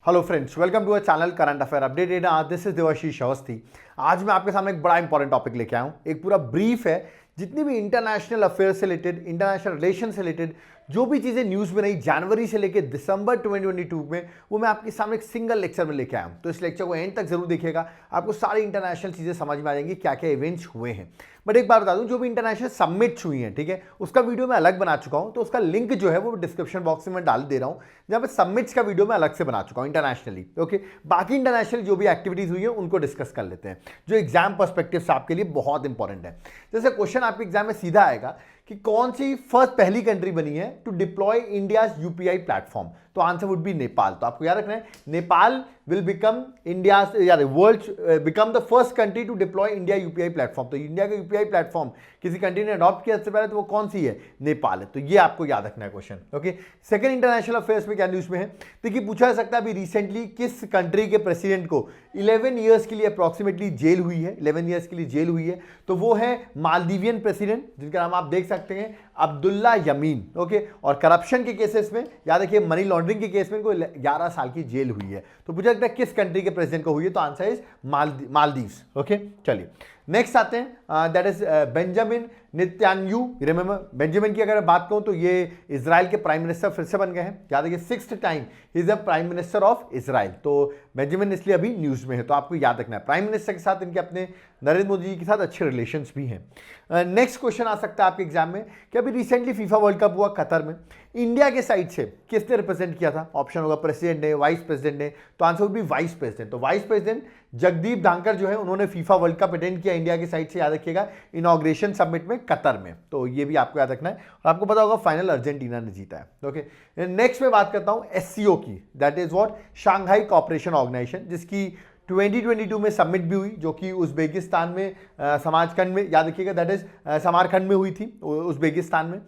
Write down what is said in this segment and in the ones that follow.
Hello friends, welcome to a channel current affair updated. This is Devashish Awasthi. आज मैं आपके सामने एक बड़ा इंपॉर्टेंट टॉपिक लेके आया हूं। एक पूरा ब्रीफ है, जितनी भी इंटरनेशनल अफेयर से रिलेटेड, इंटरनेशनल रिलेशन से रिलेटेड जो भी चीजें न्यूज में रही जनवरी से लेकर दिसंबर 2022 में, वो मैं आपके सामने एक सिंगल लेक्चर में लेके आया हूं। तो इस लेक्चर को एंड तक जरूर देखिएगा, आपको सारी इंटरनेशनल चीजें समझ में आ जाएंगी, क्या क्या इवेंट्स हुए हैं। बट एक बार बता दूं, जो भी इंटरनेशनल समिट्स हुई हैं, ठीक है, उसका वीडियो मैं अलग बना चुका हूं। तो उसका लिंक जो है वो डिस्क्रिप्शन बॉक्स में मैं डाल दे रहा हूं, जहां पे समिट्स का वीडियो मैं अलग से बना चुका हूं इंटरनेशनली। ओके, बाकी इंटरनेशनल जो भी एक्टिविटीज हुई है उनको डिस्कस कर लेते हैं, जो एग्जाम पर्सपेक्टिव से आपके लिए बहुत इंपॉर्टेंट है। जैसे क्वेश्चन आपके एग्जाम में सीधा आएगा कि कौन सी पहली कंट्री बनी है to deploy India's UPI platform, तो आंसर वुड बी नेपाल। तो आपको याद रखना है, Nepal will become India's world become the first country to deploy India UPI platform. तो इंडिया का यूपीआई प्लेटफॉर्म किसी कंट्री ने अडॉप्ट किया सबसे पहले, तो वो कौन सी है? नेपाल है। तो ये आपको याद रखना है question. Okay, second international affairs में क्या न्यूज में है, देखिए पूछा जा सकता है अभी रिसेंटली किस कंट्री के प्रेसिडेंट को 11 ईयर्स के लिए अप्रॉक्सीमेटली जेल हुई है, 11 ईयर्स के लिए जेल हुई है। तो वो है मालदीवियन प्रेसिडेंट, जिनका नाम आप देख सकते हैं अब्दुल्ला यमीन। ओके, और करप्शन के केसेस में याद रखिए, मनी लॉन्ड्रिंग के केस में इनको 11 साल की जेल हुई है। तो पूछा जाता है किस कंट्री के प्रेसिडेंट को हुई है, तो आंसर इज मालदीव्स। ओके, चलिए नेक्स्ट आते हैं, that is Benjamin Netanyahu. Remember, Benjamin की अगर बात करूं तो ये इजराइल के प्राइम मिनिस्टर फिर से बन गए हैं। याद रखिए 6th time he is the prime minister of Israel. तो बेंजामिन इसलिए अभी न्यूज में है, तो आपको याद रखना है प्राइम मिनिस्टर के साथ इनके अपने नरेंद्र मोदी जी के साथ अच्छे रिलेशंस भी हैं। नेक्स्ट क्वेश्चन आ सकता है आपके एग्जाम में कि अभी रिसेंटली फीफा वर्ल्ड कप हुआ कतर में, इंडिया के साइड से किसने रिप्रेजेंट किया था? ऑप्शन होगा प्रेसिडेंट ने, वाइस प्रेसिडेंट ने, तो आंसर होगी वाइस प्रेसिडेंट। तो वाइस प्रेसिडेंट जगदीप धांकर जो है, उन्होंने फीफा वर्ल्ड कप अटेंड किया इंडिया की साइड से, याद रखिएगा, इनॉग्रेशन समिट में कतर में। तो ये भी आपको याद रखना है। और आपको पता होगा फाइनल अर्जेंटीना ने जीता है। ओके, नेक्स्ट में बात करता हूं एससीओ की, that is what, Shanghai cooperation organisation, जिसकी 2022 में समिट भी हुई, जो कि उज्बेकिस्तान में समारकंद में, याद रखिएगा, दैट इज समारकंद में हुई थी उज्बेकिस्तान में।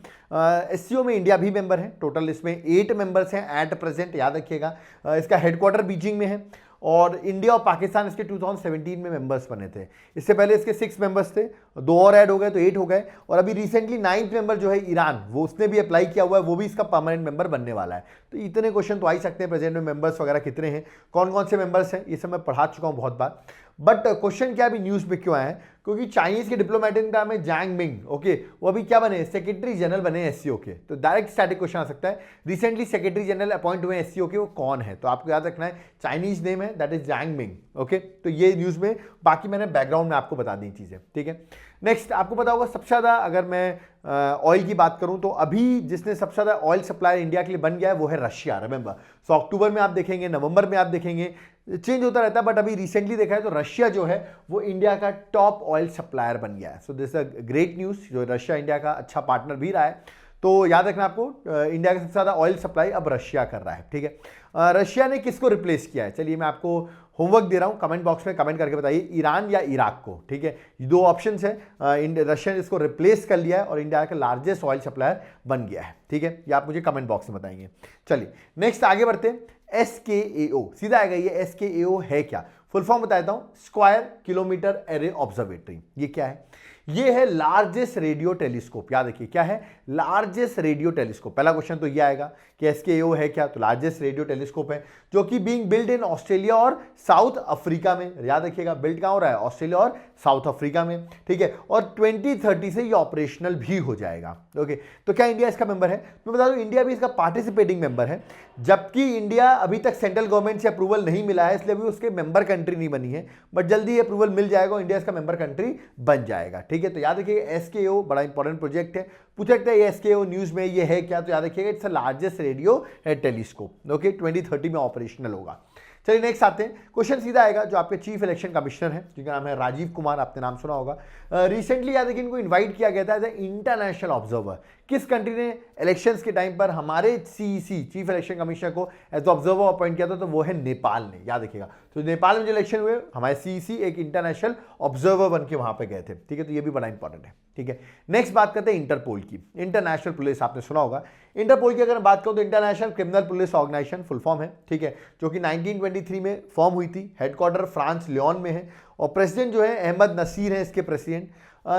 एससीओ में इंडिया भी मेंबर है। टोटल इसमें 8 मेंबर्स हैं एट प्रेजेंट, याद रखिएगा। इसका हेडक्वार्टर बीजिंग में है, और इंडिया और पाकिस्तान इसके 2017 में मेंबर्स बने थे। इससे पहले इसके 6 मेंबर्स थे, 2 और ऐड हो गए तो 8 हो गए। और अभी रिसेंटली 9th मेंबर जो है ईरान, वो उसने भी अप्लाई किया हुआ है, वो भी इसका परमानेंट मेंबर बनने वाला है। तो इतने क्वेश्चन तो आ ही सकते हैं, प्रेजेंट में मेंबर्स वगैरह कितने हैं, कौन कौन से मेंबर्स हैं, ये सब मैं पढ़ा चुका हूँ बहुत बार। बट क्वेश्चन क्या अभी न्यूज में क्यों आया है, क्योंकि चाइनीज के डिप्लोमेटिक नाम है जैंग मिंग। ओके, वो अभी क्या बने, सेक्रेटरी जनरल बने एससीओ के। तो डायरेक्ट स्टैटिक क्वेश्चन आ सकता है, रिसेंटली सेक्रेटरी जनरल अपॉइंट हुए एससीओ के, वो कौन है? तो आपको याद रखना है चाइनीज नेम है, that is Zhang Ming. Okay, तो ये न्यूज में, बाकी मैंने बैकग्राउंड में आपको बता दी चीजें, ठीक है। नेक्स्ट आपको पता होगा सबसे ज्यादा, अगर मैं ऑयल की बात करूं तो अभी जिसने सबसे ज्यादा ऑयल सप्लायर इंडिया के लिए बन गया है वो है रशिया। रिमेंबर, सो अक्टूबर में आप देखेंगे, नवंबर में आप देखेंगे, चेंज होता रहता है, बट अभी रिसेंटली देखा है तो रशिया जो है वो इंडिया का टॉप ऑयल सप्लायर बन गया है। So this a great news, जो रशिया इंडिया का अच्छा पार्टनर भी रहा है। तो याद रखना आपको, इंडिया का सबसे ज्यादा ऑयल सप्लाई अब रशिया कर रहा है, ठीक है। रशिया ने किसको रिप्लेस किया है? चलिए मैं आपको होमवर्क दे रहा हूं, कमेंट बॉक्स में कमेंट करके बताइए, ईरान या इराक को, ठीक है। ये 2 ऑप्शन है, रशिया ने इसको रिप्लेस कर लिया है और इंडिया का लार्जेस्ट ऑयल सप्लायर बन गया है, ठीक है। ये आप मुझे कमेंट बॉक्स में बताएंगे। चलिए नेक्स्ट आगे बढ़ते हैं। SKAO सीधा आएगा, ये SKAO है क्या? फुल फॉर्म बताता हूं, स्क्वायर किलोमीटर एरे ऑब्जर्वेटरी। ये क्या है? ये है लार्जेस्ट रेडियो टेलीस्कोप। याद रखिए क्या है, लार्जेस्ट रेडियो टेलीस्कोप। पहला क्वेश्चन तो ये आएगा कि SKAO है क्या, तो लार्जेस्ट रेडियो टेलीस्कोप है, जो कि बीइंग बिल्ड इन ऑस्ट्रेलिया और साउथ अफ्रीका में। याद रखिएगा बिल्ड कहां हो रहा है? ऑस्ट्रेलिया और साउथ अफ्रीका में, ठीक है। और 2030 से ये ऑपरेशनल भी हो जाएगा। ओके, तो क्या इंडिया इसका मेंबर है? मैं बता दूं, इंडिया भी इसका पार्टिसिपेटिंग मेंबर है, जबकि इंडिया अभी तक सेंट्रल गवर्नमेंट से अप्रूवल नहीं मिला है, इसलिए अभी उसके मेंबर कंट्री नहीं बनी है, बट जल्दी ये अप्रूवल मिल जाएगा, इंडिया इसका मेंबर कंट्री बन जाएगा, ठीक है। तो याद रखिए SKAO बड़ा इंपॉर्टेंट प्रोजेक्ट है। पूछ सकते हैं SKAO न्यूज में ये है क्या, तो याद रखिएगा its largest radio telescope. Okay, 2030 में ऑपरेशनल होगा। चलिए नेक्स्ट आते हैं, क्वेश्चन सीधा आएगा, जो आपके चीफ इलेक्शन कमिश्नर हैं, जिनका नाम है राजीव कुमार, आपने नाम सुना होगा। रिसेंटली याद रखिए इनको इनवाइट किया गया था एज ए इंटरनेशनल ऑब्जर्वर। किस कंट्री ने इलेक्शंस के टाइम पर हमारे CEC चीफ इलेक्शन कमिश्नर को एज ऑब्जर्वर अपॉइंट किया था? तो वो है नेपाल ने। याद रखिएगा, तो नेपाल में जो इलेक्शन हुए, हमारे CEC एक इंटरनेशनल ऑब्जर्वर बन के वहां पे गए थे, ठीक है। तो ये भी बड़ा इंपॉर्टेंट है, ठीक है। नेक्स्ट बात करते हैं इंटरपोल की, इंटरनेशनल पुलिस, आपने सुना होगा। इंटरपोल की अगर बात करूं तो international criminal police organisation full form है, ठीक है, जो कि 1923 में फॉर्म हुई थी। हेडक्वार्टर फ्रांस लियोन में है, और प्रेसिडेंट जो है अहमद नसीर है इसके प्रेसिडेंट।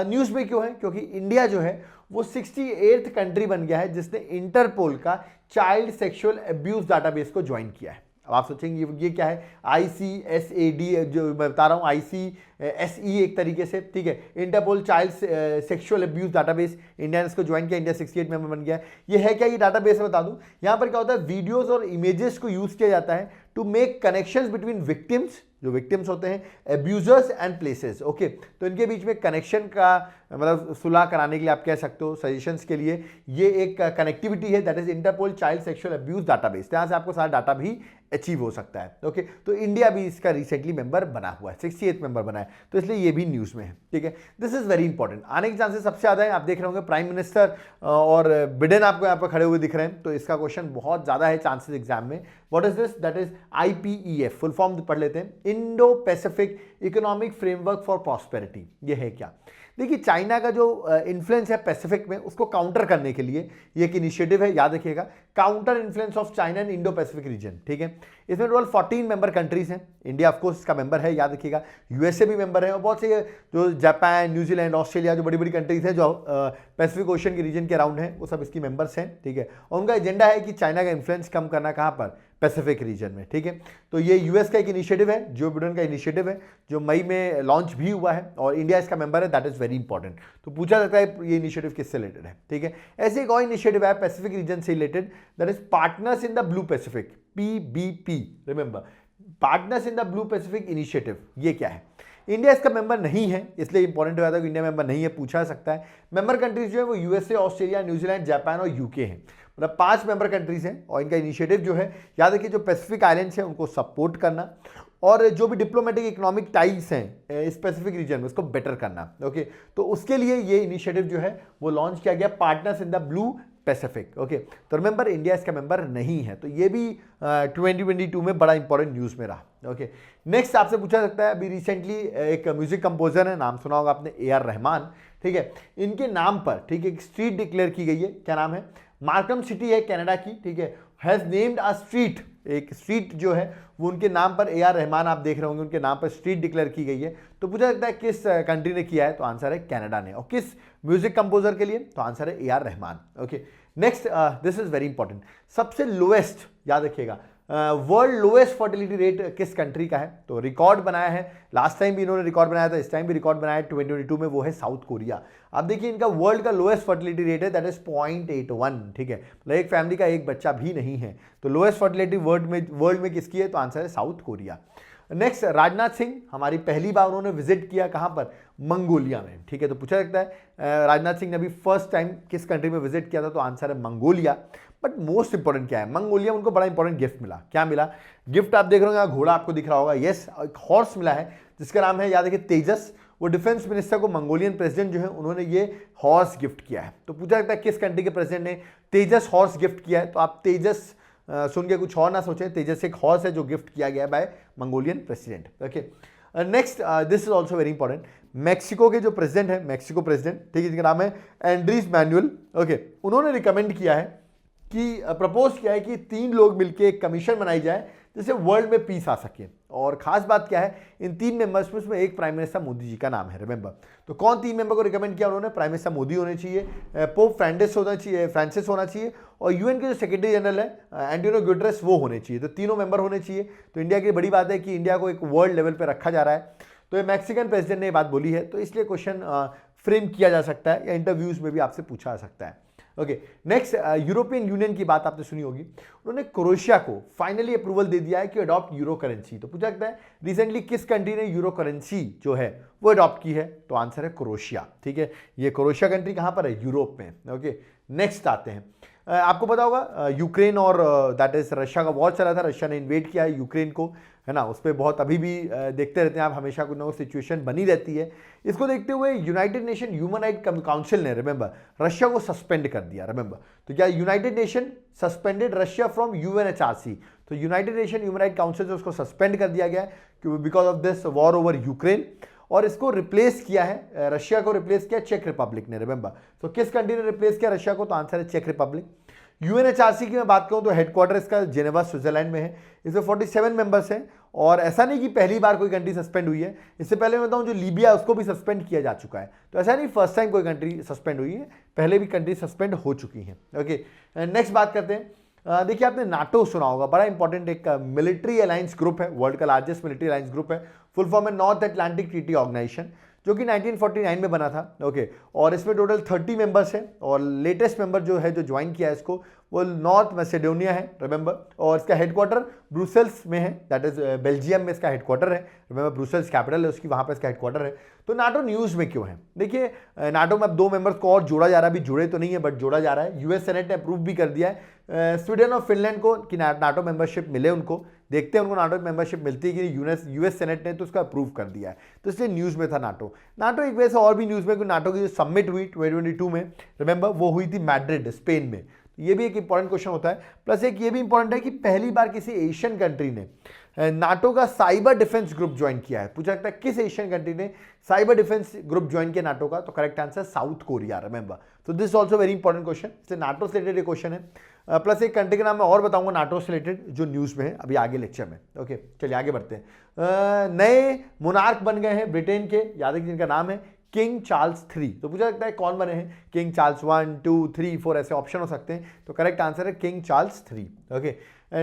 न्यूज़ में क्यों है? क्योंकि इंडिया जो है वो 68th कंट्री बन गया है जिसने इंटरपोल का चाइल्ड सेक्सुअल अब्यूज डाटाबेस को ज्वाइन किया है। अब आप सोचेंगे ये क्या है, ICSAD जो मैं बता रहा हूँ, ICSE एक तरीके से, ठीक है, Interpol child sexual abuse database, India ने इसको ज्वाइन किया, इंडिया 68 मेंबर बन गया। ये है क्या, ये डाटाबेस में बता दूं, यहाँ पर क्या होता है, वीडियोस और इमेजेस को यूज किया जाता है to make connections between victims, जो विक्टिम्स होते हैं, एब्यूजर्स एंड प्लेसेस। ओके, तो इनके बीच में कनेक्शन का मतलब सुलह कराने के लिए आप कह सकते हो, सजेशंस के लिए ये एक कनेक्टिविटी है, that is Interpol child sexual abuse database. यहाँ से आपको सारा डाटा भी अचीव हो सकता है। ओके, तो इंडिया भी इसका रिसेंटली मेंबर बना हुआ है, 68 मेंबर बना है, तो इसलिए ये भी न्यूज़ में है। ठीक है, दिस इज वेरी इंपॉर्टेंट। आने के चांसेस सबसे ज़्यादा है, आप देख रहे होंगे प्राइम मिनिस्टर और बिडेन आपको यहाँ पर खड़े हुए दिख रहे हैं, तो इसका क्वेश्चन बहुत ज़्यादा है चांसेस एग्जाम में। What is this, that is IPEF, full form पढ़ लेते हैं, Indo Pacific economic framework for prosperity. ये है क्या, देखिए चाइना का जो इन्फ्लुएंस है पैसिफिक में, उसको काउंटर करने के लिए ये एक इनिशिएटिव है, याद रखिएगा, counter influence of China in Indo Pacific region. ठीक है, इसमें टोटल 14 मेंबर कंट्रीज हैं, इंडिया ऑफ कोर्स इसका मेंबर है, याद रखिएगा, USA भी मेंबर है, और बहुत से जो जापान, न्यूजीलैंड, ऑस्ट्रेलिया, जो बड़ी बड़ी कंट्रीज हैं जो पैसिफिक ओशन के रीजन के अराउंड हैं, वो सब इसकी मेंबर्स हैं। ठीक है, और उनका एजेंडा है कि चाइना का इन्फ्लुएंस कम करना, कहाँ पर, पैसिफिक रीजन में। ठीक है, तो ये US का एक इनिशिएटिव है, जो बिडेन का इनिशिएटिव है, जो मई में लॉन्च भी हुआ है, और इंडिया इसका मेंबर है, दैट इज वेरी इंपॉर्टेंट। तो पूछा जाता है ये इनिशिएटिव किससे रिलेटेड है। ठीक है, ऐसे एक और इनिशिएटिव है पैसिफिक रीजन से related, that is partners in the blue Pacific, PBP, remember, partners in the blue Pacific initiative. ये क्या है, इंडिया इसका मेंबर नहीं है, इसलिए इंपॉर्टेंट हो जाता है कि इंडिया मेंबर नहीं है, पूछा सकता है। मेंबर कंट्रीज जो है वो USA, ऑस्ट्रेलिया, न्यूजीलैंड, जापान और UK हैं, मतलब 5 मेंबर कंट्रीज हैं, और इनका इनिशिएटिव जो है, याद रखिए, जो पैसिफिक आइलैंड्स हैं उनको सपोर्ट करना, और जो भी डिप्लोमेटिक इकोनॉमिक टाइज हैं स्पेसिफिक रीजन में, उसको बेटर करना। ओके, तो उसके लिए ये इनिशिएटिव जो है वो लॉन्च किया गया, partners in the blue Pacific. Okay, तो रिमेंबर इंडिया इसका मेंबर नहीं है, तो ये भी 2022 में बड़ा इंपॉर्टेंट न्यूज़ में रहा। ओके, नेक्स्ट आपसे पूछा सकता है, अभी रिसेंटली एक म्यूजिक कंपोजर है, नाम सुना होगा आपने, AR रहमान। ठीक है, इनके नाम पर, ठीक है, एक स्ट्रीट डिक्लेयर की गई है, क्या नाम है, मार्कम सिटी है कनाडा की। ठीक है, हैज नेम्ड अ स्ट्रीट, एक स्ट्रीट जो है वो उनके नाम पर, AR रहमान आप देख रहे होंगे, उनके नाम पर स्ट्रीट डिक्लेयर की गई है। तो पूछा जाता है किस कंट्री ने किया है, तो आंसर है कनाडा ने, और किस म्यूजिक कंपोजर के लिए, तो आंसर है AR Rahman. Okay, next, this is very important, सबसे लोएस्ट, याद रखिएगा, वर्ल्ड लोएस्ट फर्टिलिटी रेट किस कंट्री का है, तो रिकॉर्ड बनाया है, लास्ट टाइम भी इन्होंने रिकॉर्ड बनाया था, इस टाइम भी रिकॉर्ड बनाया है 2022 में, वो है साउथ कोरिया। अब देखिए इनका वर्ल्ड का लोएस्ट फर्टिलिटी रेट है, दैट इज 0.81। ठीक है, मतलब एक फैमिली का एक बच्चा भी नहीं है, तो लोएस्ट फर्टिलिटी वर्ल्ड में किसकी है, तो आंसर है south Korea. Next, Rajnath Singh, हमारी पहली बार उन्होंने विजिट किया कहाँ पर, मंगोलिया में। ठीक है, तो पूछा सकता है राजनाथ सिंह ने अभी फर्स्ट टाइम किस कंट्री में विजिट किया था, तो आंसर है मंगोलिया। बट मोस्ट इंपॉर्टेंट क्या है, मंगोलिया उनको बड़ा इंपॉर्टेंट गिफ्ट मिला, क्या मिला, गिफ्ट आप देख रहे हो, घोड़ा आपको दिख रहा होगा, यस, एक हॉर्स मिला है जिसका नाम है, याद रखिए, तेजस। वो डिफेंस मिनिस्टर को मंगोलियन प्रेसिडेंट जो है उन्होंने ये हॉर्स गिफ्ट किया है। तो पूछा सकता है किस कंट्री के प्रेसिडेंट ने तेजस हॉर्स गिफ्ट किया है, तो आप तेजस सुन के कुछ और ना सोचें, तेजस एक हॉर्स है जो गिफ्ट किया गया है by Mongolian president. Okay, next, this is also very important, Mexico के जो प्रेसिडेंट है, मैक्सिको प्रेसिडेंट, ठीक है, जिनका नाम है एंड्रीज मैनुअल। ओके, उन्होंने रिकमेंड किया है कि प्रपोज किया है कि 3 लोग मिलकर एक कमीशन बनाई जाए जिससे वर्ल्ड में पीस आ सके, और खास बात क्या है, इन 3 मेंबर्स में उसमें एक प्राइम मिनिस्टर मोदी जी का नाम है, रिमेंबर। तो कौन 3 मेंबर को रिकमेंड किया उन्होंने, प्राइम मिनिस्टर मोदी होने चाहिए, पोप फ्रांसिस होना चाहिए, और UN के जो सेक्रेटरी जनरल है एंटोनियो गुटेरेस वो होने चाहिए, तो तीनों मेंबर होने चाहिए। तो इंडिया की बड़ी बात है कि इंडिया को एक वर्ल्ड लेवल पर रखा जा रहा है, तो ये मैक्सिकन प्रेसिडेंट ने ये बात बोली है, तो इसलिए क्वेश्चन फ्रेम किया जा सकता है, या इंटरव्यूज में भी आपसे पूछा जा सकता है। ओके, नेक्स्ट, यूरोपियन यूनियन की बात आपने सुनी होगी, उन्होंने क्रोएशिया को फाइनली अप्रूवल दे दिया है कि अडॉप्ट यूरो करेंसी। तो पूछा जाता है रिसेंटली किस कंट्री ने यूरो करेंसी जो है वो अडॉप्ट की है, तो आंसर है क्रोएशिया। ठीक है, ये क्रोएशिया कंट्री कहाँ पर है, यूरोप में। ओके, नेक्स्ट आते हैं, आपको पता होगा यूक्रेन और दैट इज रशिया का वॉर चला था, रशिया ने इन्वेड किया है यूक्रेन को, है ना, उस पर बहुत अभी भी देखते रहते हैं आप, हमेशा कुछ ना कुछ सिचुएशन बनी रहती है। इसको देखते हुए United nation human right council ने, रिमेंबर, रशिया को सस्पेंड कर दिया, रिमेंबर। तो क्या United nation suspended Russia from UNHRC, तो United nation human right council से उसको सस्पेंड कर दिया गया है because of this war over Ukraine, और इसको रिप्लेस किया है, रशिया को रिप्लेस किया चेक रिपब्लिक ने, रिमेंबर। तो किस कंट्री ने रिप्लेस किया रशिया को, तो आंसर है चेक रिपब्लिक। UNHRC की मैं बात करूं तो हेडक्वार्टर इसका जेनेवा स्विट्जरलैंड में है, इसमें 47 मेंबर्स हैं, और ऐसा नहीं कि पहली बार कोई कंट्री सस्पेंड हुई है, इससे पहले मैं बताऊं जो लीबिया उसको भी सस्पेंड किया जा चुका है, तो ऐसा नहीं फर्स्ट टाइम कोई कंट्री सस्पेंड हुई है, पहले भी कंट्री सस्पेंड हो चुकी हैं। ओके, नेक्स्ट बात करते हैं, देखिए आपने नाटो सुना होगा, बड़ा इंपॉर्टेंट एक मिलिट्री अलायंस ग्रुप है, वर्ल्ड का लार्जेस्ट मिलिट्री अलायंस ग्रुप है। फुल फॉर्म है नॉर्थ अटलांटिक ट्रीटी ऑर्गेनाइजेशन, जो कि 1949 में बना था। ओके, और इसमें टोटल 30 मेंबर्स हैं, और लेटेस्ट मेंबर जो है जो ज्वाइन किया है इसको वो नॉर्थ मैसेडोनिया है, रिमेंबर, और इसका हेडक्वार्टर ब्रुसेल्स में है, दैट इज बेल्जियम में इसका हेडक्वार्टर है। रिमेंबर ब्रुसेल्स कैपिटल है उसकी, वहाँ पर इसका हेडक्वार्टर है। तो नाटो न्यूज़ में क्यों है? देखिए नाटो में अब 2 मेंबर्स को और जोड़ा जा रहा है, अभी जुड़े तो नहीं है बट जोड़ा जा रहा है। यूएस सेनेट ने अप्रूव भी कर दिया है स्वीडन और फिनलैंड को कि नाटो मेंबरशिप मिले उनको। देखते हैं उनको नाटो मेंबरशिप मिलती है कि यूएस सेनेट ने तो उसका अप्रूव कर दिया है, तो इसलिए न्यूज़ में था नाटो। नाटो एक वजह से और भी न्यूज़ में, नाटो की जो समिट हुई 2022 में, रिमेंबर, वो हुई थी मैड्रिड स्पेन में। ये भी एक इंपॉर्टेंट क्वेश्चन होता है। प्लस एक ये भी इंपॉर्टेंट है कि पहली बार किसी एशियन कंट्री ने नाटो का साइबर डिफेंस ग्रुप ज्वाइन किया है। पूछा जाता है किस एशियन कंट्री ने साइबर डिफेंस ग्रुप ज्वाइन किया नाटो का, तो correct answer South Korea, remember. तो this also very important question, इसलिए नाटो से रिलेटेड क्वेश्चन है। प्लस एक कंट्री का नाम मैं और बताऊंगा नाटो से रिलेटेड जो न्यूज़ में है अभी आगे लेक्चर में। ओके, चलिए आगे बढ़ते हैं। नए मोनार्क बन गए हैं ब्रिटेन के, याद रखिए जिनका नाम है किंग चार्ल्स 3। तो पूछा सकता है कौन बने हैं, किंग चार्ल्स 1, 2, 3, 4 ऐसे ऑप्शन हो सकते हैं, तो करेक्ट आंसर है king Charles 3। Okay,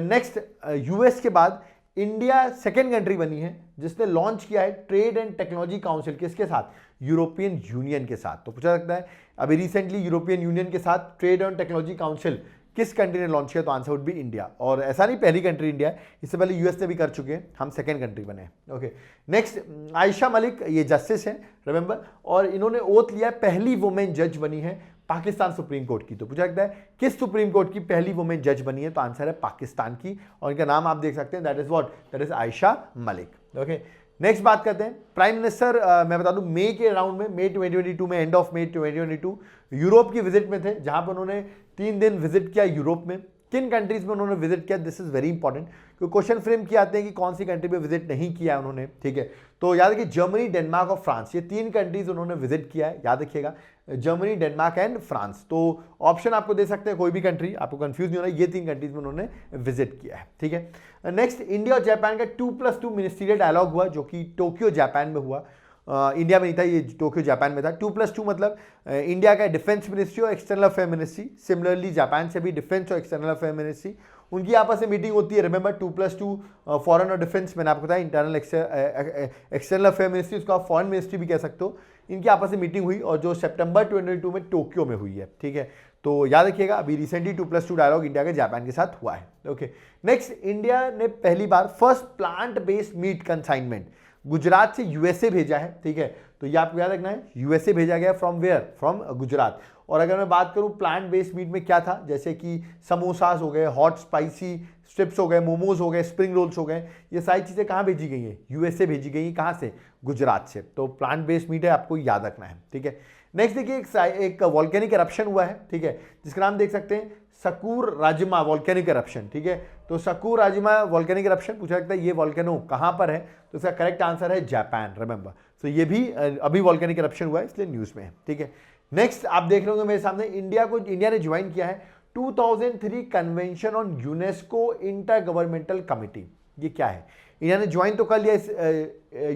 next, US के बाद इंडिया सेकेंड कंट्री बनी है जिसने लॉन्च किया है ट्रेड एंड टेक्नोलॉजी काउंसिल, किसके साथ, यूरोपियन यूनियन के साथ। तो पूछा सकता है अभी रिसेंटली यूरोपियन यूनियन के साथ ट्रेड एंड टेक्नोलॉजी काउंसिल किस कंट्री ने लॉन्च किया, तो आंसर वुड बी इंडिया। और ऐसा नहीं पहली कंट्री इंडिया है, इससे पहले यूएस ने भी कर चुके हैं, हम सेकंड कंट्री बने हैं। ओके, नेक्स्ट, आयशा मलिक, ये जस्टिस हैं, रिमेंबर, और इन्होंने ओथ लिया, पहली वुमेन जज बनी है पाकिस्तान सुप्रीम कोर्ट की। तो पूछा जाता है किस सुप्रीम कोर्ट की पहली वुमेन जज बनी है, तो आंसर है पाकिस्तान की, और इनका नाम आप देख सकते हैं, that is what, that is Ayesha Malik. Okay, next बात करते हैं प्राइम मिनिस्टर, मैं बता दूं मई के राउंड में, मई 2022 में, एंड ऑफ मई 2022 यूरोप की विजिट में थे, जहां पर उन्होंने 3 दिन विजिट किया यूरोप में। किन कंट्रीज में उन्होंने विजिट किया, दिस इज वेरी इंपॉर्टेंट, क्योंकि क्वेश्चन फ्रेम किए आते हैं कि कौन सी कंट्री में विजिट नहीं किया है उन्होंने, ठीक है। तो याद रखिए जर्मनी, डेनमार्क और फ्रांस, ये 3 कंट्रीज उन्होंने विजिट किया है, याद रखिएगा, जर्मनी, डेनमार्क एंड फ्रांस। तो ऑप्शन आपको दे सकते हैं कोई भी कंट्री, आपको कंफ्यूज नहीं होना, ये 3 कंट्रीज में उन्होंने विजिट किया है, ठीक है। नेक्स्ट, इंडिया और जापान का 2+2 मिनिस्ट्रियल डायलॉग हुआ, जो कि टोक्यो जापान में हुआ, इंडिया में नहीं था, ये टोक्यो जापान में था। 2+2 मतलब इंडिया का डिफेंस मिनिस्ट्री और external affair ministry, similarly Japan से भी डिफेंस और एक्सटर्नल अफेयर मिनिस्ट्री, उनकी आपस में मीटिंग होती है। रिमेंबर 2+2 फॉरेन और डिफेंस, मैंने आपको बताया, इंटरनल एक्सटर्नल अफेयर मिनिस्ट्री, उसको आप फॉरेन मिनिस्ट्री भी कह सकते हो। इनकी आपस में मीटिंग हुई और जो सितंबर 2022 में टोक्यो में हुई है, ठीक है। तो याद रखिएगा अभी रिसेंटली 2+2 डायलॉग इंडिया के जापान के साथ हुआ है। ओके, नेक्स्ट, इंडिया ने पहली बार first plant based meat consignment Gujarat से यूएसए भेजा है, ठीक है। तो ये आपको याद रखना है, यूएसए भेजा गया, फ्रॉम वेयर, फ्रॉम गुजरात। और अगर मैं बात करूं प्लांट बेस्ड मीट में क्या था, जैसे कि समोसास हो गए, हॉट स्पाइसी स्ट्रिप्स हो गए, मोमोज हो गए, स्प्रिंग रोल्स हो गए, ये सारी चीज़ें कहाँ भेजी गई हैं, यूएसए भेजी गई हैं। कहाँ से, गुजरात से। तो प्लांट बेस्ड मीट है, आपको याद रखना है, ठीक है। नेक्स्ट देखिए एक वॉल्केनिक एरप्शन हुआ है, ठीक है, जिसका नाम देख सकते हैं सकूर राजिमा वॉल्केनिक एरप्शन, ठीक है। तो सकूर राजिमा वॉल्केनिक एरप्शन, पूछा जाता है ये वॉल्केनो कहाँ पर है, तो इसका करेक्ट आंसर है जापान, रिमेंबर। तो ये भी अभी वॉल्केनिक एरप्शन हुआ है, इसलिए न्यूज़ में है, ठीक है। नेक्स्ट आप देख रहे होंगे मेरे सामने, इंडिया ने ज्वाइन किया है 2003 convention on UNESCO inter governmental committee. ये क्या है, इंडिया ने ज्वाइन तो कर लिया इस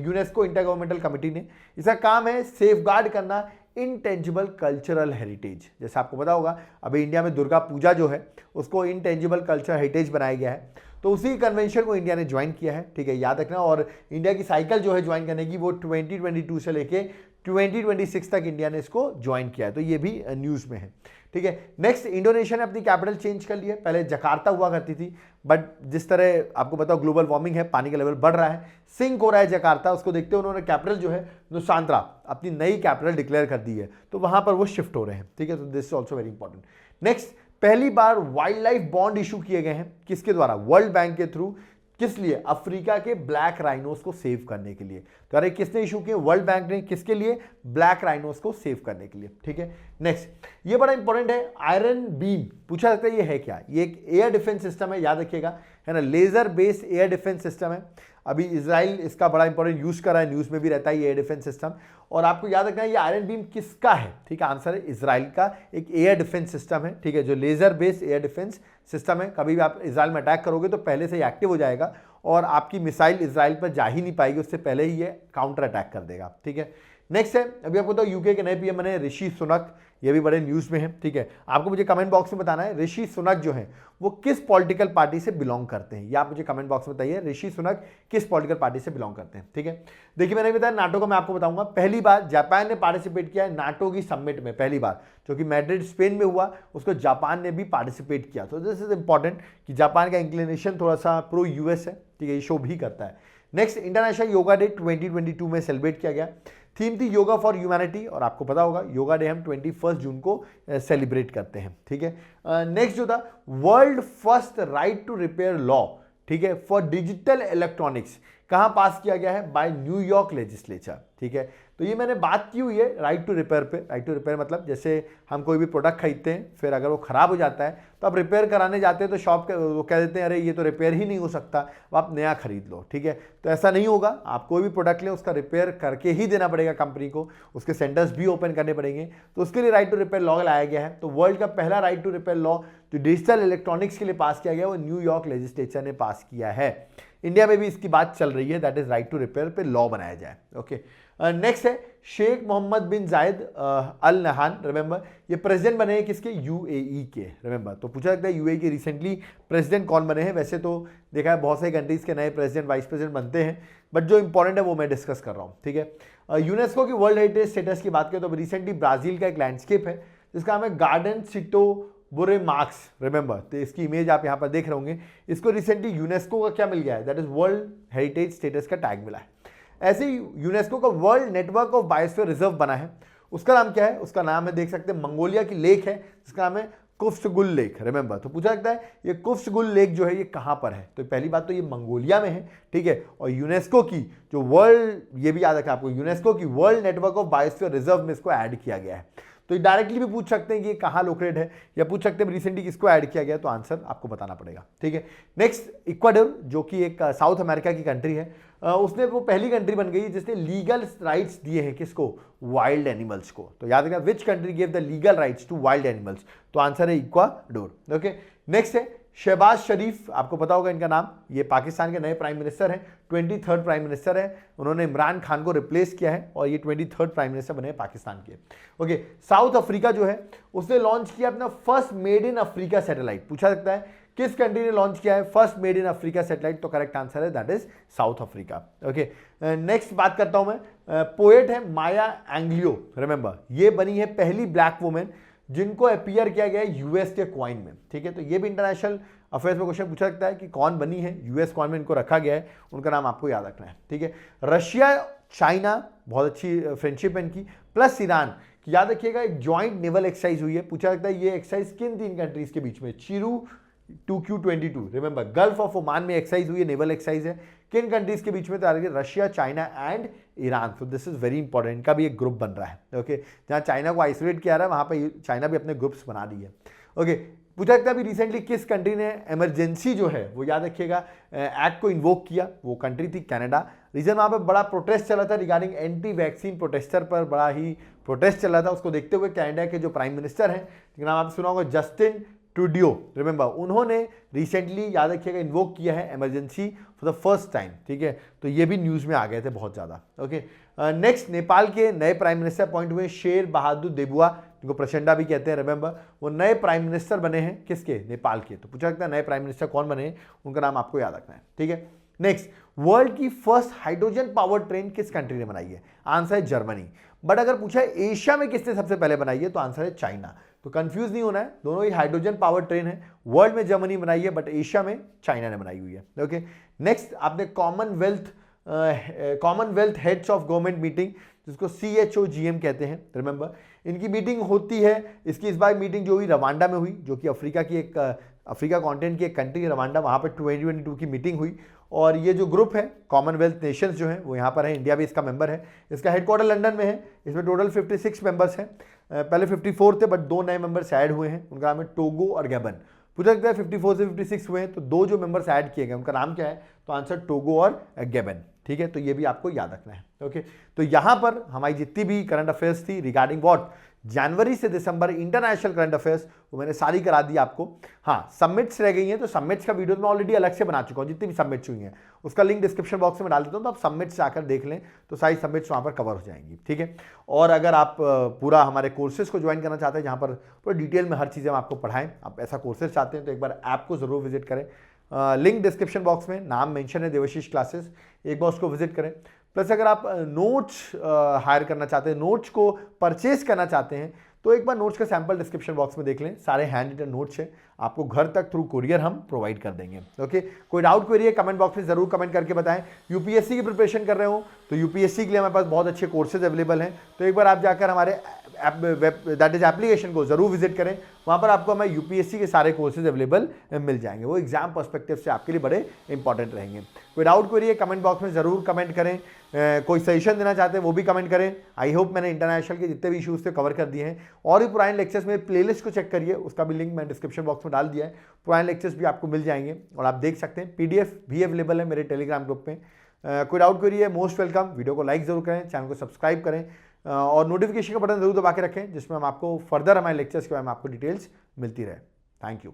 यूनेस्को इंटर गवर्नमेंटल कमिटी ने। इसका काम है सेफगार्ड करना इनटेंजिबल कल्चरल हेरिटेज। जैसे आपको पता होगा अभी इंडिया में दुर्गा पूजा जो है उसको इनटेंजिबल कल्चरल हेरिटेज बनाया गया है, तो उसी कन्वेंशन को इंडिया ने ज्वाइन किया है, ठीक है, याद रखना। और इंडिया की साइकिल जो है ज्वाइन करने की वो 2022 से लेके 2026 तक इंडिया ने इसको ज्वाइन किया है, तो ये भी न्यूज़ में है, ठीक है। नेक्स्ट, इंडोनेशिया ने अपनी कैपिटल चेंज कर ली है, पहले जकार्ता हुआ करती थी, बट जिस तरह आपको बताओ ग्लोबल वार्मिंग है, पानी का लेवल बढ़ रहा है, सिंक हो रहा है जकार्ता, उसको देखते हुए उन्होंने कैपिटल जो है नुसांद्रा अपनी नई कैपिटल डिक्लेयर कर दी है, तो वहां पर वो शिफ्ट हो रहे हैं, ठीक है। तो this is also very important. Next, पहली बार वाइल्ड लाइफ बॉन्ड इशू किए गए हैं, किसके द्वारा, वर्ल्ड बैंक के थ्रू। किस लिए, अफ्रीका के ब्लैक राइनोस को सेव करने के लिए। तो अरे किसने इशू किए, वर्ल्ड बैंक ने, किसके लिए, ब्लैक राइनोस को सेव करने के लिए, ठीक है। नेक्स्ट, ये बड़ा इंपॉर्टेंट है, आयरन बीम, पूछा जाता है ये है क्या, ये एक एयर डिफेंस सिस्टम है, याद रखिएगा, है ना, laser based air defence system है। अभी इजराइल इसका बड़ा इंपॉर्टेंट यूज कर रहा है, न्यूज में भी रहता है ये एयर डिफेंस सिस्टम। और आपको याद रखना है ये आयरन बीम किसका है, ठीक है, आंसर है इजराइल का एक एयर डिफेंस सिस्टम है, ठीक है, जो laser based air defence system है। कभी भी आप इजराइल में अटैक करोगे तो पहले से ही एक्टिव हो जाएगा और आपकी मिसाइल इजराइल पर जा ही नहीं पाएगी, उससे पहले ही ये काउंटर अटैक कर देगा, ठीक है। नेक्स्ट है, अभी आपको तो यूके के नए पीएम बने ऋषि सुनक, ये भी बड़े न्यूज में है, ठीक है। आपको मुझे कमेंट बॉक्स में बताना है ऋषि सुनक जो है वो किस पॉलिटिकल पार्टी से बिलोंग करते हैं, ये आप मुझे कमेंट बॉक्स में बताइए ऋषि सुनक किस पॉलिटिकल पार्टी से बिलोंग करते हैं, ठीक है। देखिए मैंने बताया नाटो का, मैं आपको बताऊंगा पहली बार जापान ने पार्टिसिपेट किया है नाटो की समिट में, पहली बार, जो कि मैड्रिड स्पेन में हुआ, उसको जापान ने भी पार्टिसिपेट किया। तो दिस इज इंपॉर्टेंट कि जापान का इंक्लिनेशन थोड़ा सा प्रो यूएस है, ठीक है, ये शो भी करता है। नेक्स्ट, इंटरनेशनल योगा डे 2022 में सेलिब्रेट किया गया। थीम थी योगा फॉर ह्यूमैनिटी, और आपको पता होगा योगा डे हम 21 जून को सेलिब्रेट करते हैं, ठीक है। नेक्स्ट जो था world first right to repair law, ठीक है, फॉर डिजिटल इलेक्ट्रॉनिक्स, कहां पास किया गया है, बाय न्यूयॉर्क लेजिस्लेचर, ठीक है। तो ये मैंने बात की हुई है राइट टू रिपेयर पे। राइट टू रिपेयर मतलब जैसे हम कोई भी प्रोडक्ट खरीदते हैं, फिर अगर वो खराब हो जाता है तो आप रिपेयर कराने जाते हैं तो शॉप वो कह देते हैं अरे ये तो रिपेयर ही नहीं हो सकता, अब आप नया खरीद लो, ठीक है। तो ऐसा नहीं होगा, आप कोई भी प्रोडक्ट लें उसका रिपेयर करके ही देना पड़ेगा कंपनी को, उसके सेंटर्स भी ओपन करने पड़ेंगे, तो उसके लिए राइट टू रिपेयर लॉ लाया गया है। तो वर्ल्ड का पहला राइट टू रिपेयर लॉ जो डिजिटल इलेक्ट्रॉनिक्स के लिए पास किया गया वो न्यूयॉर्क लेजिस्लेचर ने पास किया है। इंडिया में भी इसकी बात चल रही है, that is right to repair पे लॉ बनाया जाए, ओके। नेक्स्ट है शेख मोहम्मद बिन जायद अल नहान, रिमेंबर ये प्रेसिडेंट बने हैं किसके, यूएई के, रिमेंबर। तो पूछा जाता है यूएई के रिसेंटली प्रेसिडेंट कौन बने हैं। वैसे तो देखा है बहुत सारी कंट्रीज के नए प्रेसिडेंट वाइस प्रेसिडेंट बनते हैं, बट जो इंपॉर्टेंट है वो मैं डिस्कस कर रहा हूँ, ठीक है। यूनेस्को की वर्ल्ड हेरिटेज स्टेटस की बात करें तो रिसेंटली ब्राजील का एक लैंडस्केप है जिसका नाम है गार्डन सिटो बुरे मार्क्स, रिमेंबर। तो इसकी इमेज आप यहाँ पर देख रहे होंगे। इसको रिसेंटली यूनेस्को का क्या मिल गया है, that is world heritage status का टैग मिला है। ऐसे ही यूनेस्को का world network of biosphere reserve बना है, उसका नाम क्या है, उसका नाम है देख सकते हैं मंगोलिया की लेक है जिसका नाम है कुफ्सगुल लेक, रिमेंबर। तो पूछा जाता है ये कुफ्सगुल लेक जो है ये कहाँ पर है, तो पहली बात तो ये मंगोलिया में है, ठीक है। और यूनेस्को की जो वर्ल्ड, ये भी याद रखें आपको, यूनेस्को की world network of biosphere reserve में इसको ऐड किया गया है। तो डायरेक्टली भी पूछ सकते हैं कि ये कहाँ लोकेटेड है, या पूछ सकते हैं रिसेंटली किसको ऐड किया गया, तो आंसर आपको बताना पड़ेगा, ठीक है। नेक्स्ट, इक्वाडोर जो कि एक साउथ अमेरिका की कंट्री है, उसने वो पहली कंट्री बन गई जिसने लीगल राइट्स दिए हैं किसको, वाइल्ड एनिमल्स को। तो याद रखना which country give the legal rights to wild animals, तो आंसर है इक्वाडोर, ओके। नेक्स्ट है शहबाज शरीफ, आपको पता होगा इनका नाम, ये पाकिस्तान के नए प्राइम मिनिस्टर हैं, 23rd प्राइम मिनिस्टर है, उन्होंने इमरान खान को रिप्लेस किया है और ये 23rd प्राइम मिनिस्टर बने पाकिस्तान के, ओके। साउथ अफ्रीका जो है उसने लॉन्च किया अपना first made in Africa satellite. पूछा सकता है किस कंट्री ने लॉन्च किया है first made in Africa satellite, तो करेक्ट आंसर है that is south Africa, okay. Next बात करता हूं मैं, पोएट है माया एंग्लियो, रिमेंबर ये बनी है पहली ब्लैक वुमेन जिनको अपीयर किया गया है यूएस के कॉइन में, ठीक है। तो ये भी इंटरनेशनल अफेयर्स में क्वेश्चन पूछा सकता है कि कौन बनी है, यूएस कॉइन में इनको रखा गया है, उनका नाम आपको याद रखना है, ठीक है। रशिया चाइना बहुत अच्छी फ्रेंडशिप है इनकी, प्लस ईरान, याद रखिएगा एक ज्वाइंट नेवल एक्सरसाइज हुई है। पूछा सकता है ये एक्सरसाइज किन तीन कंट्रीज के बीच में, चिरू 2Q22, remember gulf of Oman में एक्सरसाइज हुई है, नेवल एक्सरसाइज है, किन कंट्रीज के बीच में, तो रशिया चाइना एंड ईरान। तो दिस इज वेरी इंपॉर्टेंट, इनका भी एक ग्रुप बन रहा है, ओके। जहां चाइना को आइसोलेट किया रहा है वहां पर चाइना भी अपने ग्रुप्स बना रही है, ओके। पूछा सकता है अभी रिसेंटली किस कंट्री ने इमरजेंसी जो है वो याद रखिएगा एक्ट को इन्वोक किया, वो कंट्री थी कनाडा। रीजन वहां पे बड़ा प्रोटेस्ट चला था रिगार्डिंग एंटी वैक्सीन प्रोटेस्टर पर, बड़ा ही प्रोटेस्ट चला था, उसको देखते हुए कनाडा के जो प्राइम मिनिस्टर हैं जिनका नाम आपने सुना होगा जस्टिन ट्रूडियो, रिमेंबर उन्होंने रिसेंटली याद रखिएगा इन्वोक किया है emergency for the first time, ठीक है। तो ये भी न्यूज में आ गए थे बहुत ज्यादा, ओके। नेक्स्ट, नेपाल के नए प्राइम मिनिस्टर अपॉइंट हुए शेर बहादुर देबुआ, जिनको प्रचंडा भी कहते हैं, रिमेंबर वो नए प्राइम मिनिस्टर बने हैं किसके, नेपाल के। तो पूछा सकता है नए प्राइम मिनिस्टर कौन बने हैं, उनका नाम आपको याद रखना है, ठीक है। नेक्स्ट, वर्ल्ड की फर्स्ट हाइड्रोजन पावर ट्रेन किस कंट्री ने बनाई है, आंसर है जर्मनी। बट अगर पूछा है एशिया में किसने सबसे पहले बनाई है, तो आंसर है चाइना। तो कंफ्यूज नहीं होना है, दोनों ही हाइड्रोजन पावर ट्रेन है, वर्ल्ड में जर्मनी बनाई है बट एशिया में चाइना ने बनाई हुई है, ओके। नेक्स्ट, आपने Commonwealth heads of government meeting जिसको CHOGM कहते हैं, रिमेंबर इनकी मीटिंग होती है, इसकी इस बार मीटिंग जो हुई रवांडा में हुई, जो कि अफ्रीका की एक अफ्रीका कॉन्टिनेंट की एक कंट्री रवांडा, वहाँ पर 2022 की मीटिंग हुई। और ये जो ग्रुप है कॉमनवेल्थ नेशंस जो है वो यहाँ पर है, इंडिया भी इसका मेंबर है, इसका हेडक्वार्टर लंदन में है। इसमें टोटल 56 मेंबर्स हैं, पहले 54 थे बट 2 नए मेंबर्स ऐड हुए हैं, उनका नाम है टोगो और गैबन। पूछा सकता है 54 से 56 हुए हैं तो 2 जो मेंबर्स ऐड किए गए उनका नाम क्या है, तो आंसर टोगो और गैबन, ठीक है। तो ये भी आपको याद रखना है, ओके। तो यहाँ पर हमारी जितनी भी करंट अफेयर्स थी रिगार्डिंग व्हाट, जनवरी से दिसंबर इंटरनेशनल करंट अफेयर्स वो मैंने सारी करा दी आपको। हाँ, सबमिट्स रह गई हैं, तो सबमिट्स का वीडियो मैं ऑलरेडी अलग से बना चुका हूँ, जितनी भी सबमिट्स हुई हैं उसका लिंक डिस्क्रिप्शन बॉक्स में डाल देता हूँ, तो आप सबमिट्स जाकर देख लें तो सारी सबमिट्स वहाँ पर कवर हो जाएंगी, ठीक है। और अगर आप पूरा हमारे कोर्सेज को ज्वाइन करना चाहते हैं जहाँ पर पूरा डिटेल में हर चीज़ें हम आपको पढ़ाएं, आप ऐसा कोर्सेज चाहते हैं तो एक बार ऐप को जरूर विजिट करें। लिंक डिस्क्रिप्शन बॉक्स में नाम मेंशन है, देवाशीष क्लासेस, एक बार उसको विजिट करें। प्लस अगर आप नोट्स हायर करना चाहते हैं, नोट्स को परचेज करना चाहते हैं, तो एक बार नोट्स का सैंपल डिस्क्रिप्शन बॉक्स में देख लें, सारे हैंड रिटन नोट्स हैं, आपको घर तक थ्रू कुरियर हम प्रोवाइड कर देंगे। ओके, कोई डाउट क्वेरी है कमेंट बॉक्स में जरूर कमेंट करके बताएं। यूपीएससी की प्रिपरेशन कर रहे हो तो यूपीएससी के लिए हमारे पास बहुत अच्छे कोर्सेज अवेलेबल हैं, तो एक बार आप जाकर हमारे दैट इज एप्लीकेशन को जरूर विजिट करें, वहां पर आपको हमें यूपीएससी के सारे कोर्सेज अवेलेबल मिल जाएंगे, वो एग्जाम पर्सपेक्टिव से आपके लिए बड़े इंपॉर्टेंट रहेंगे। कोई डाउट क्वेरी है कमेंट बॉक्स में जरूर कमेंट करें, कोई सजेशन देना चाहते हैं वो भी कमेंट करें। आई होप मैंने इंटरनेशनल के जितने भी इशूज़ थे कवर कर दिए हैं, और भी पुराने लेक्चर्स में प्लेलिस्ट को चेक करिए, उसका भी लिंक मैं डिस्क्रिप्शन बॉक्स में डाल दिया है, पुराने लेक्चर्स भी आपको मिल जाएंगे और आप देख सकते हैं। पीडीएफ भी अवेलेबल है मेरे टेलीग्राम ग्रुप में। कोई डाउट क्वेरी है मोस्ट वेलकम, वीडियो को लाइक जरूर करें, चैनल को सब्सक्राइब करें और नोटिफिकेशन का बटन जरूर दबा के रखें, जिसमें हम आपको फर्दर हमारे लेक्चर्स के बारे में आपको डिटेल्स मिलती रहे। Thank you.